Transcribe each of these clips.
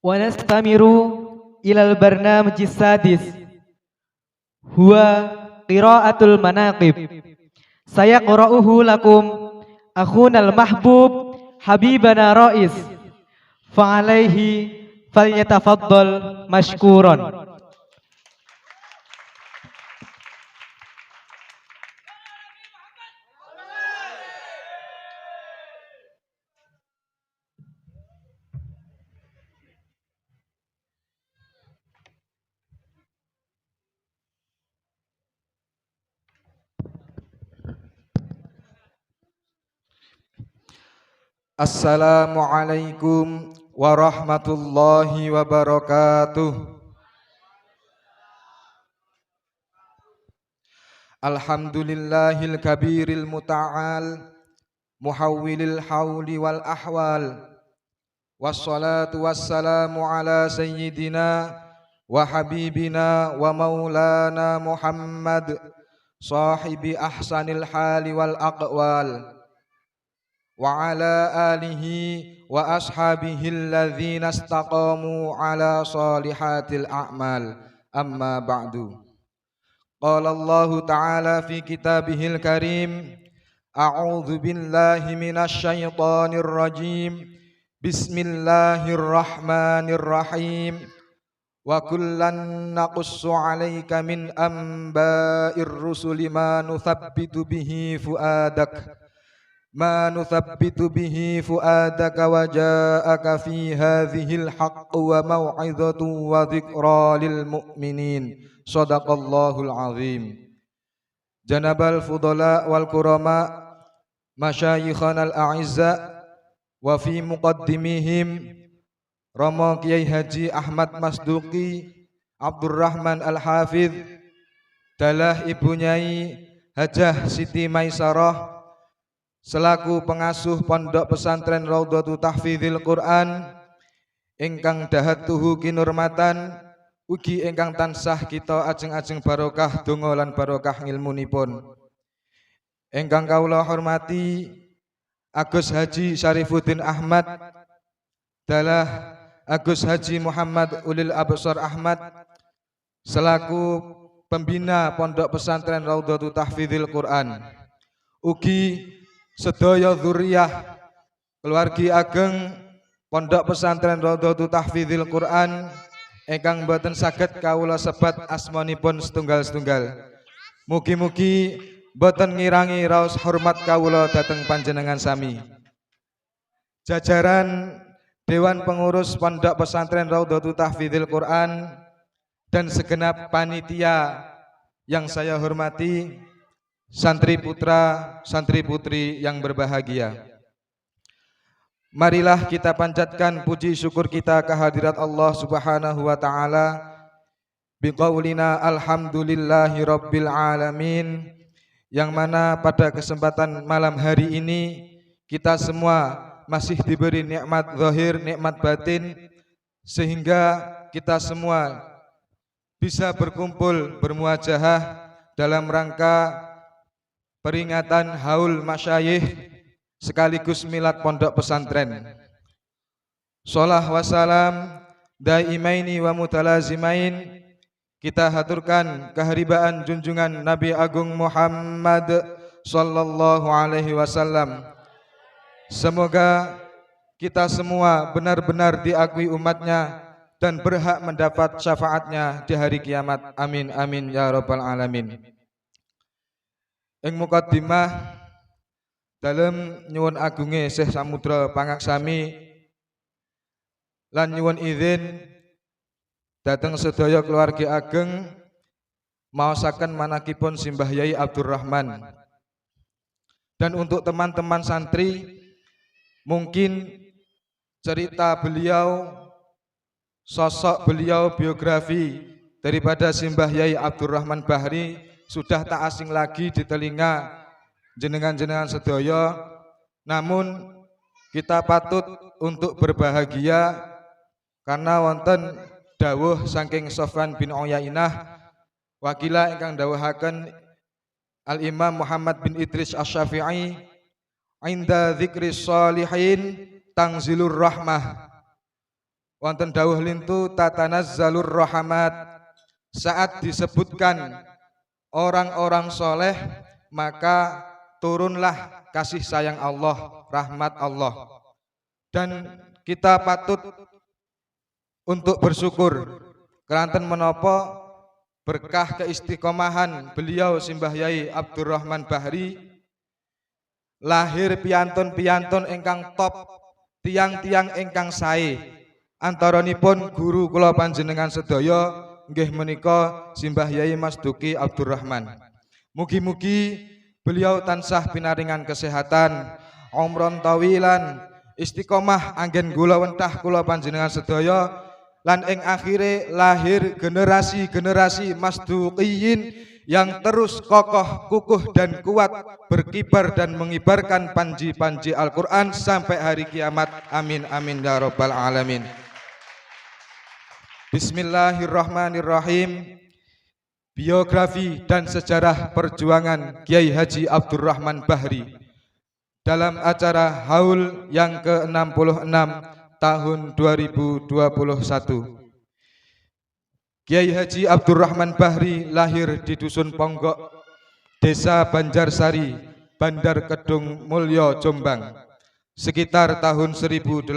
ونستمر إلى البرنامج السادس هو قراءة المناقب. سيقرأه لكم أخونا المحبوب حبيبنا رئيس، فعليه فليتفضل مشكورا. Assalamualaikum warahmatullahi wabarakatuh. Alhamdulillahil kabiril muta'al muhawwilil hawli wal ahwal. Wassalatu wassalamu ala sayyidina wa habibina wa maulana Muhammad sahibi ahsanil hali wal aqwal, wa ala alihi wa ashabihi alladhina istaqamu ala salihatil a'mal. Amma ba'du. Qala Allah ta'ala fi kitabihil karim, a'udzu billahi minasy syaithanir rajim. Bismillahirrahmanirrahim. Wa kullan naqussu 'alaika min amba'ir rusuli ma nuthabbitu bihi fuadak wa ja'aka fi hadhil haqq wa mau'izatu wa dzikra lil mu'minin. Shadaqallahul azim. Janabal fudala wal kurama, masyayikhanal a'izza, wa fi muqaddimihim Romo Kiai Haji Ahmad Masduki Abdurrahman Al-Hafidh, dalah Ibu Nyai Hajah Siti Maisarah selaku pengasuh Pondok Pesantren Raudhatul Tahfidzil Quran, ingkang dahatuhu kinurmatan, ugi ingkang tansah kita ajeng-ajeng barokah donga lan barokah ngilmunipun. Ingkang kawula hormati Agus Haji Syarifuddin Ahmad, dalah Agus Haji Muhammad Ulil Absar Ahmad selaku pembina Pondok Pesantren Raudhatul Tahfidzil Quran, ugi sedaya dzurriyyah keluargi ageng Pondok Pesantren Raudhatul Tahfidzil Quran ingkang boten saged kawula sebat asmanipun setunggal-setunggal. Mugi-mugi boten ngirangi raos hormat kawula dhateng panjenengan sami. Jajaran Dewan Pengurus Pondok Pesantren Raudhatul Tahfidzil Quran dan segenap panitia yang saya hormati, santri putra, santri putri yang berbahagia. Marilah kita panjatkan puji syukur kita kehadirat Allah Subhanahu wa taala biqaulina alhamdulillahi rabbil alamin, yang mana pada kesempatan malam hari ini kita semua masih diberi nikmat zahir, nikmat batin, sehingga kita semua bisa berkumpul bermuajahah dalam rangka peringatan haul masyayikh sekaligus milad pondok pesantren. Shalah wassalam daimaini wa mutalazimain kita haturkan keharibaan junjungan Nabi Agung Muhammad sallallahu alaihi wasallam. Semoga kita semua benar-benar diakui umatnya dan berhak mendapat syafaatnya di hari kiamat. Amin amin ya rabbal alamin. Ing mukaddimah dalem nyuwun agunge Syekh Samudra Pangaksami lan nyuwun izin dhateng sedaya keluarga ageng maosaken manakipun Simbah Yai Abdurrahman. Dan untuk teman-teman santri, mungkin cerita beliau, sosok beliau, biografi daripada Simbah Yai Abdurrahman Bahri sudah tak asing lagi di telinga jenengan-jenengan sedaya. Namun kita patut untuk berbahagia karena wonten dawuh saking Sofwan bin Uyainah, wakila ingkang dawuhaken Al-Imam Muhammad bin Idris Asy-Syafi'i, inda dzikris shalihin tanzilur rahmah. wonten dawuh lintu tatanazzalur rahmat, saat disebutkan orang-orang soleh maka turunlah kasih sayang Allah, rahmat Allah. Dan kita patut untuk bersyukur keranten menapa berkah keistiqomahan beliau Simbah Yai Abdurrahman Bahri, lahir piyantun-piyantun ingkang top, tiang-tiang ingkang sae. Antaranipun guru kula panjenengan sedaya nggih menika Simbah Yai Mas Duki Abdurrahman. Mugi-mugi beliau tansah pinaringan kesehatan, umron tawilan, istiqomah anggen gula wentah kula panjenengan sedaya, lan ing akhire lahir generasi-generasi masduqiyin yang terus kokoh, kukuh dan kuat berkibar dan mengibarkan panji-panji Al-Qur'an sampai hari kiamat. Amin amin ya rabbal alamin. Bismillahirrahmanirrahim. Biografi dan sejarah perjuangan Kiai Haji Abdurrahman Bahri dalam acara Haul yang ke-66 tahun 2021. Kiai Haji Abdurrahman Bahri lahir di Dusun Ponggok, Desa Banjarsari, Bandar Kedung Mulyo, Jombang, sekitar tahun 1890.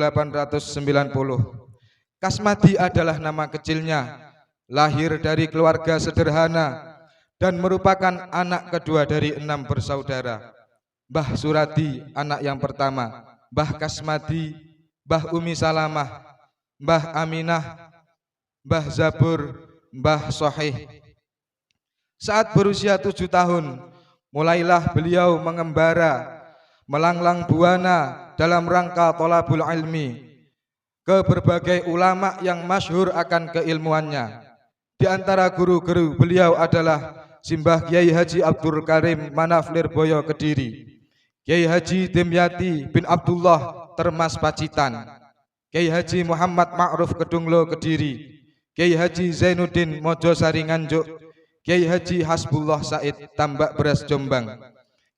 Kasmadi adalah nama kecilnya. Lahir dari keluarga sederhana dan merupakan anak kedua dari 6 bersaudara. Mbah Suradi anak yang pertama, Mbah Kasmadi, Mbah Umi Salamah, Mbah Aminah, Mbah Zabur, Mbah Sohih. Saat berusia 7 tahun, mulailah beliau mengembara, melanglang buana dalam rangka thalabul ilmi ke berbagai ulama yang masyhur akan keilmuannya. Di antara guru-guru beliau adalah Simbah Kiai Haji Abdul Karim Manaf Lirboyo Kediri, Kiai Haji Dimyati bin Abdullah Termas Pacitan, Kiai Haji Muhammad Ma'ruf Kedunglo Kediri, Kiai Haji Zainuddin Mojosari Nganjuk, Kiai Haji Hasbullah Said Tambak Beras Jombang,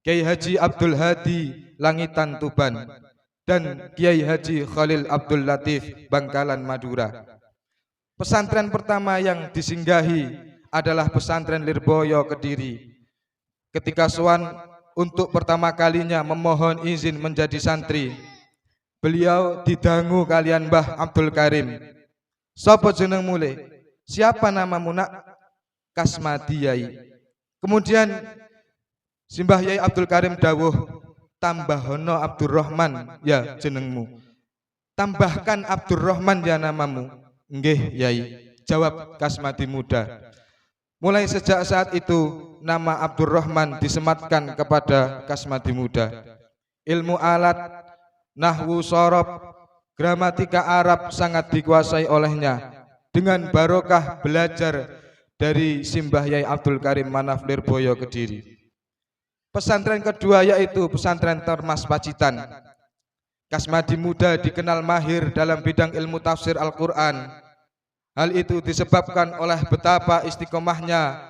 Kiai Haji Abdul Hadi Langitan Tuban, dan Kiai Haji Khalil Abdul Latif Bangkalan Madura. Pesantren pertama yang disinggahi adalah pesantren Lirboyo Kediri. Ketika sowan untuk pertama kalinya memohon izin menjadi santri, beliau didangu kalian Mbah Abdul Karim. Sapa jeneng mule? Siapa namamu nak? Kasmadi Yai. Kemudian Simbah Yai Abdul Karim dawuh, tambahono Abdurrahman ya jenengmu. Tambahkan Abdurrahman ya namamu. Nggih Yai, jawab Kasmadi muda. Mulai sejak saat itu nama Abdurrahman disematkan kepada Kasmadi muda. Ilmu alat, nahwu sorob, gramatika Arab sangat dikuasai olehnya. Dengan barokah belajar dari Simbah Yai Abdul Karim Manaf Lirboyo Kediri. Pesantren kedua yaitu pesantren Termas Pacitan. Kasmadi muda dikenal mahir dalam bidang ilmu tafsir Al-Quran. Hal itu disebabkan oleh betapa istiqomahnya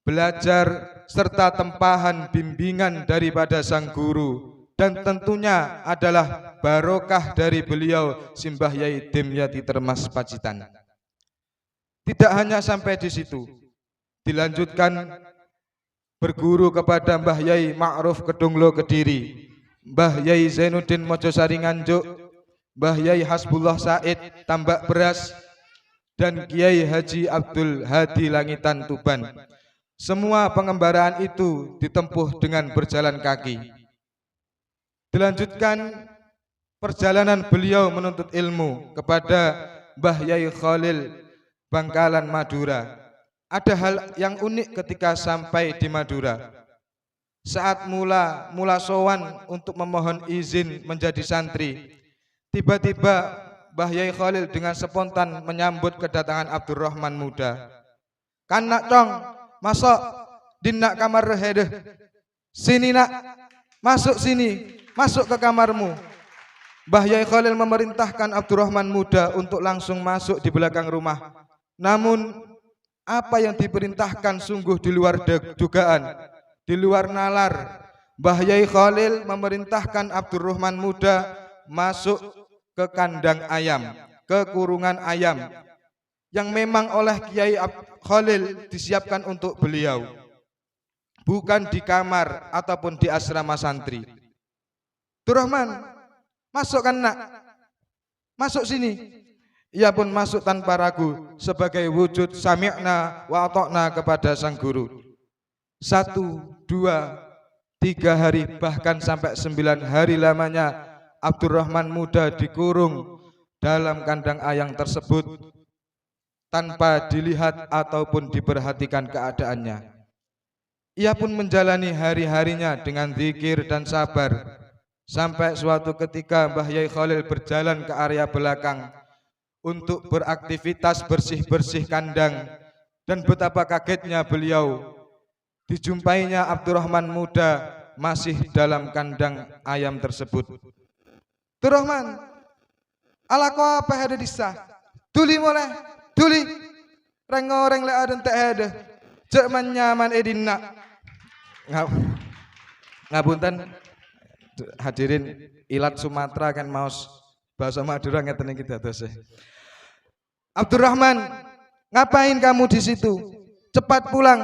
belajar serta tempahan bimbingan daripada sang guru, dan tentunya adalah barokah dari beliau Simbah Yai Dimyati Termas Pacitan. Tidak hanya sampai di situ, dilanjutkan berguru kepada Mbah Yai Ma'ruf Kedunglo Kediri, Mbah Yai Zainuddin Mojosari Nganjuk, Mbah Yai Hasbullah Said Tambak Beras, dan Kiai Haji Abdul Hadi Langitan Tuban. Semua pengembaraan itu ditempuh dengan berjalan kaki. Dilanjutkan perjalanan beliau menuntut ilmu kepada Mbah Yai Khalil Bangkalan Madura. Ada hal yang unik ketika sampai di Madura. Saat mula sowan untuk memohon izin menjadi santri, tiba-tiba Mbah Yai Khalil dengan spontan menyambut kedatangan Abdurrahman muda. Kan nak cong, masuk dinak kamar redeh. Sini nak, masuk sini, masuk ke kamarmu. Mbah Yai Khalil memerintahkan Abdurrahman muda untuk langsung masuk di belakang rumah. Namun apa yang diperintahkan sungguh di luar dugaan, di luar nalar. Mbah Yai Khalil memerintahkan Abdurrahman muda masuk ke kandang ayam. kekurungan ayam yang memang oleh Kiai Khalil disiapkan untuk beliau, bukan di kamar ataupun di asrama santri. Abdurrahman, masuk kan nak? Masuk sini. Ia pun masuk tanpa ragu sebagai wujud sami'na wa ata'na kepada sang guru. 1, 2, 3 hari bahkan sampai 9 hari lamanya Abdurrahman muda dikurung dalam kandang ayam tersebut tanpa dilihat ataupun diperhatikan keadaannya. Ia pun menjalani hari-harinya dengan zikir dan sabar. Sampai suatu ketika Mbah Yai Khalil berjalan ke area belakang untuk beraktivitas bersih-bersih kandang, dan betapa kagetnya beliau dijumpainya Abdurrahman muda masih dalam kandang ayam tersebut. Abdurrahman, ala ko apa ada disa? Tuli mulai, tuli. Reng-reng le aden tak ada. Cek nyaman edina. Ngapunten hadirin ilat Sumatera kan maos bahasa Madura ngeten iki dados. Abdurrahman, ngapain kamu di situ? Cepat pulang,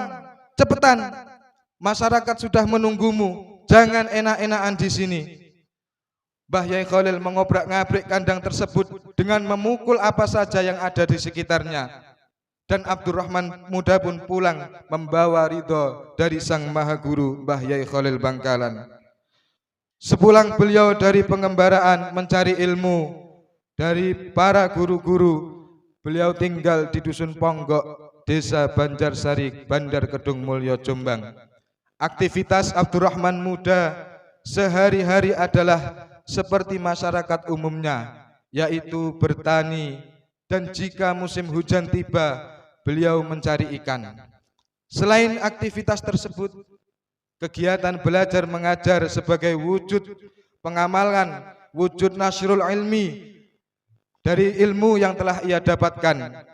cepetan. Masyarakat sudah menunggumu. Jangan enak-enakan di sini. Mbah Yai Khalil mengobrak-ngabrik kandang tersebut dengan memukul apa saja yang ada di sekitarnya. Dan Abdurrahman muda pun pulang membawa ridho dari sang maha guru Mbah Yai Khalil Bangkalan. Sepulang beliau dari pengembaraan mencari ilmu dari para guru-guru, beliau tinggal di Dusun Ponggok, Desa Banjarsari, Bandar Kedung Mulyo, Jombang. Aktivitas Abdurrahman muda sehari-hari adalah seperti masyarakat umumnya, yaitu bertani, dan jika musim hujan tiba, beliau mencari ikan. Selain aktivitas tersebut, kegiatan belajar mengajar sebagai wujud pengamalan, wujud nasrul ilmi dari ilmu yang telah ia dapatkan,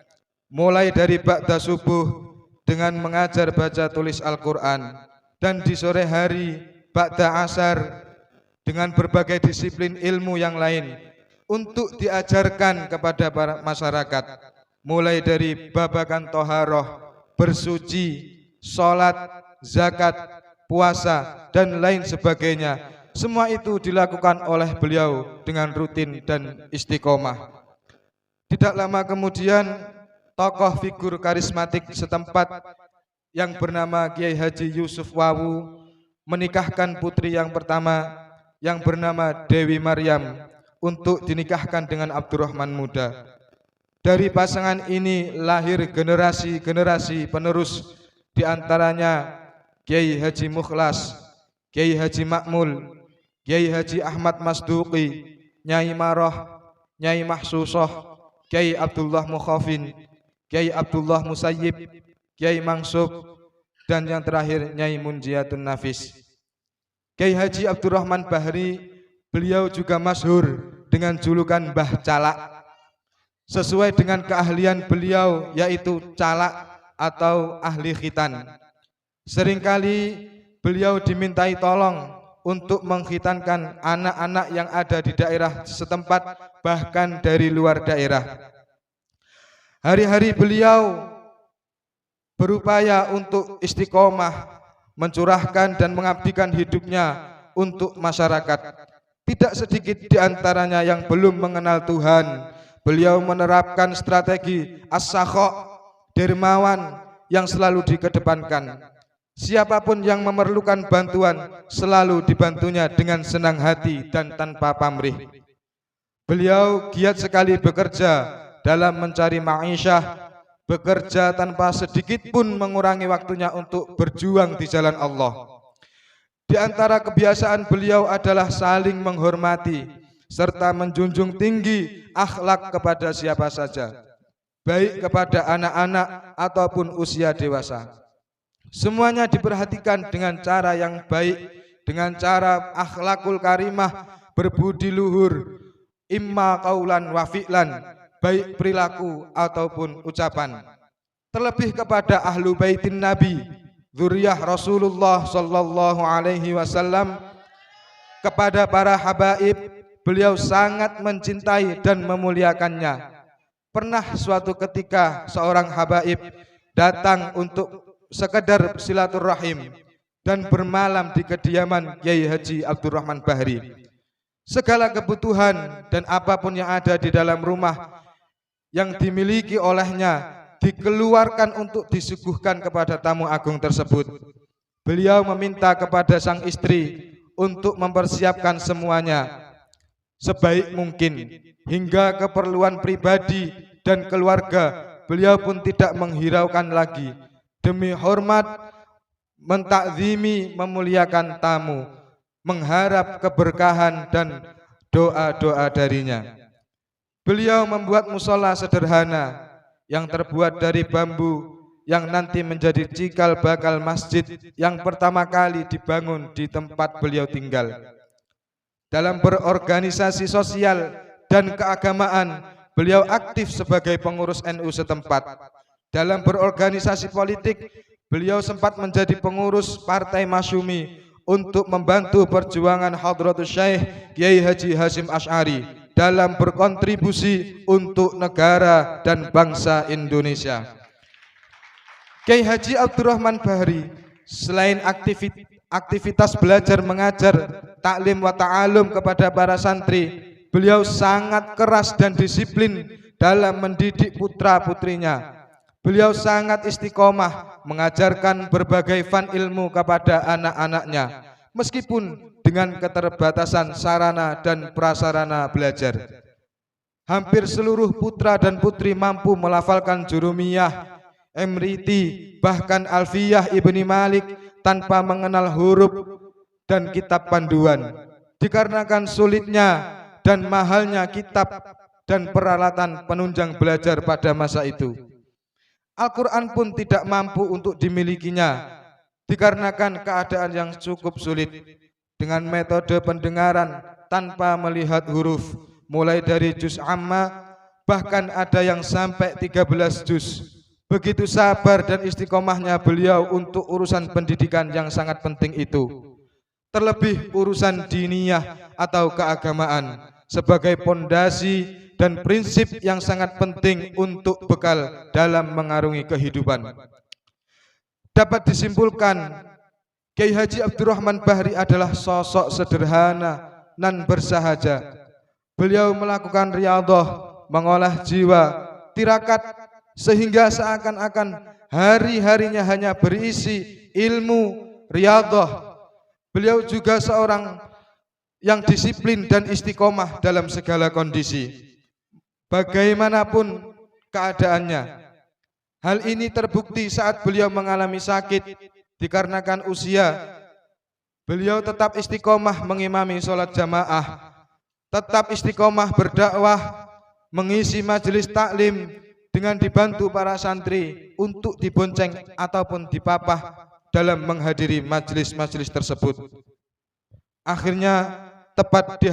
mulai dari ba'da subuh dengan mengajar baca tulis Al-Quran, dan di sore hari ba'da asar dengan berbagai disiplin ilmu yang lain untuk diajarkan kepada para masyarakat, mulai dari babakan toharoh, bersuci, sholat, zakat, puasa, dan lain sebagainya. Semua itu dilakukan oleh beliau dengan rutin dan istiqomah. Tidak lama kemudian, tokoh figur karismatik setempat yang bernama Kiai Haji Yusuf Wawu menikahkan putri yang pertama yang bernama Dewi Maryam untuk dinikahkan dengan Abdurrahman muda. Dari pasangan ini lahir generasi-generasi penerus, diantaranya Kiai Haji Mukhlas, Kiai Haji Makmul, Kiai Haji Ahmad Masduqi, Nyai Maroh, Nyai Mahsusoh, Kiai Abdullah Mukhafin, Kiai Abdullah Musayyib, Kiai Mangsub, dan yang terakhir Nyai Munjiatun Nafis. Kiai Haji Abdurrahman Bahri, beliau juga masyhur dengan julukan Mbah Calak, sesuai dengan keahlian beliau, yaitu calak atau ahli khitan. Seringkali beliau dimintai tolong untuk mengkhitankan anak-anak yang ada di daerah setempat, bahkan dari luar daerah. Hari-hari beliau berupaya untuk istiqomah, mencurahkan dan mengabdikan hidupnya untuk masyarakat. Tidak sedikit di antaranya yang belum mengenal Tuhan. Beliau menerapkan strategi as-sakho, dermawan, yang selalu dikedepankan. Siapapun yang memerlukan bantuan selalu dibantunya dengan senang hati dan tanpa pamrih. Beliau giat sekali bekerja dalam mencari ma'isyah, bekerja tanpa sedikit pun mengurangi waktunya untuk berjuang di jalan Allah. Di antara kebiasaan beliau adalah saling menghormati serta menjunjung tinggi akhlak kepada siapa saja, baik kepada anak-anak ataupun usia dewasa. Semuanya diperhatikan dengan cara yang baik, dengan cara akhlakul karimah, berbudi luhur, imma qaulan wa fi'lan, baik perilaku ataupun ucapan. Terlebih kepada ahlu baitin Nabi, dzurriyyah Rasulullah sallallahu alaihi wasallam, kepada para habaib, beliau sangat mencintai dan memuliakannya. pernah suatu ketika seorang habaib datang untuk sekedar silaturahim dan bermalam di kediaman Kiai Haji Abdurrahman Bahri. Segala kebutuhan dan apapun yang ada di dalam rumah yang dimiliki olehnya dikeluarkan untuk disuguhkan kepada tamu agung tersebut. Beliau meminta kepada sang istri untuk mempersiapkan semuanya sebaik mungkin, hingga keperluan pribadi dan keluarga beliau pun tidak menghiraukan lagi, demi hormat, mentakzimi, memuliakan tamu, mengharap keberkahan dan doa-doa darinya. Beliau membuat musola sederhana yang terbuat dari bambu yang nanti menjadi cikal bakal masjid yang pertama kali dibangun di tempat beliau tinggal. Dalam berorganisasi sosial dan keagamaan, beliau aktif sebagai pengurus NU setempat. Dalam berorganisasi politik, beliau sempat menjadi pengurus Partai Masyumi untuk membantu perjuangan Hadratus Syekh Kiai Haji Hasyim Asy'ari dalam berkontribusi untuk negara dan bangsa Indonesia. Kiai Haji Abdurrahman Bahri selain aktivitas belajar mengajar, taklim wa ta'alum kepada para santri, beliau sangat keras dan disiplin dalam mendidik putra-putrinya. Beliau sangat istiqomah mengajarkan berbagai fan ilmu kepada anak-anaknya, meskipun dengan keterbatasan sarana dan prasarana belajar. Hampir seluruh putra dan putri mampu melafalkan jurumiyah, emriti, bahkan alfiyah Ibni Malik tanpa mengenal huruf dan kitab panduan, dikarenakan sulitnya dan mahalnya kitab dan peralatan penunjang belajar pada masa itu. Al-Quran pun tidak mampu untuk dimilikinya, dikarenakan keadaan yang cukup sulit. Dengan metode pendengaran tanpa melihat huruf, mulai dari juz amma, bahkan ada yang sampai 13 juz. Begitu sabar dan istiqomahnya beliau untuk urusan pendidikan yang sangat penting itu. Terlebih urusan diniyah atau keagamaan sebagai pondasi dan prinsip yang sangat penting untuk bekal dalam mengarungi kehidupan. Dapat disimpulkan, Kiai Haji Abdurrahman Bahri adalah sosok sederhana nan bersahaja. Beliau melakukan riyadhah, mengolah jiwa, tirakat, sehingga seakan-akan hari-harinya hanya berisi ilmu, riyadhah. Beliau juga seorang yang disiplin dan istiqomah dalam segala kondisi, bagaimanapun keadaannya. Hal ini terbukti saat beliau mengalami sakit dikarenakan usia. Beliau tetap istiqomah mengimami sholat jamaah, tetap istiqomah berdakwah, mengisi majelis taklim dengan dibantu para santri untuk dibonceng ataupun dipapah dalam menghadiri majelis-majelis tersebut. Akhirnya tepat di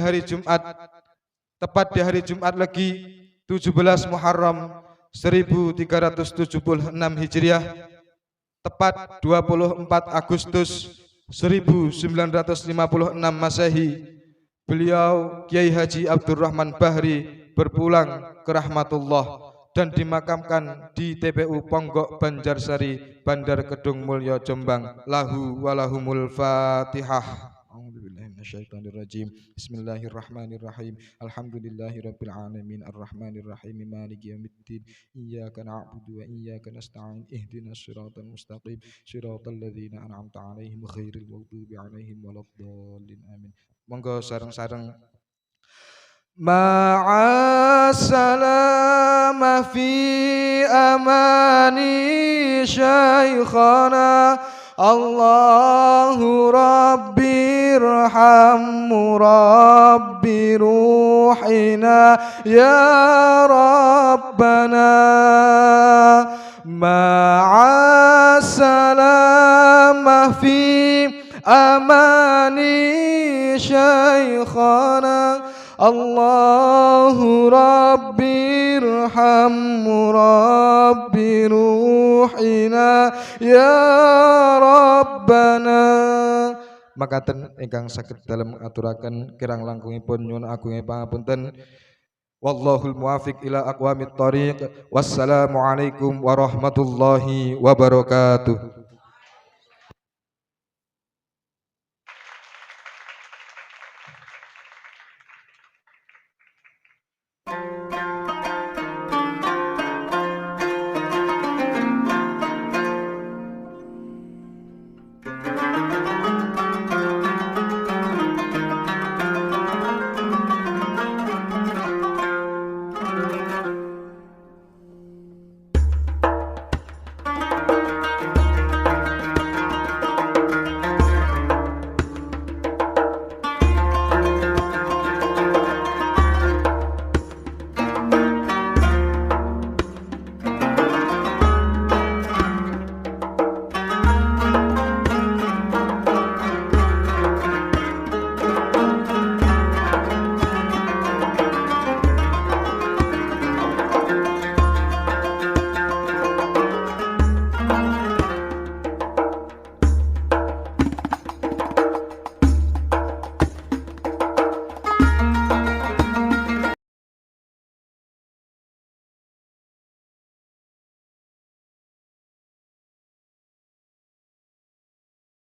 hari Jumat Legi 17 Muharram 1376 Hijriah, tepat 24 Agustus 1956 Masehi, beliau Kiai Haji Abdurrahman Bahri berpulang ke rahmatullah dan dimakamkan di TPU Ponggok Banjarsari, Bandar Kedung Mulyo, Jombang. Lahu walahumul Fatihah. A'udzubillahiminasyaitonirrajim. Bismillahirrahmanirrahim. Alhamdulillahirabbil alamin arrahmanir rahim maliki yaumiddin. Iyyaka na'budu wa iyyaka nasta'in. Ihdinas siratal mustaqim. Siratal ladzina an'amta 'alaihim ghairil maghdubi 'alaihim waladdallin. Amin. Monggo sareng-sareng ma'assalama fi amani syaikhana Allahu Rabbi irhamhu Rabbi ruhina ya Rabbana ma'assalama fi amani syaikhana Allahu Rabbi irhamhu Rabbi ruhina ya Rabbana. Makaten ingkang saged dalem ngaturaken kirang langkungipun nyuwun agunging pangapunten. Wallahul muwafiq ila aqwamit thoriq. Wassalamualaikum warahmatullahi wabarakatuh.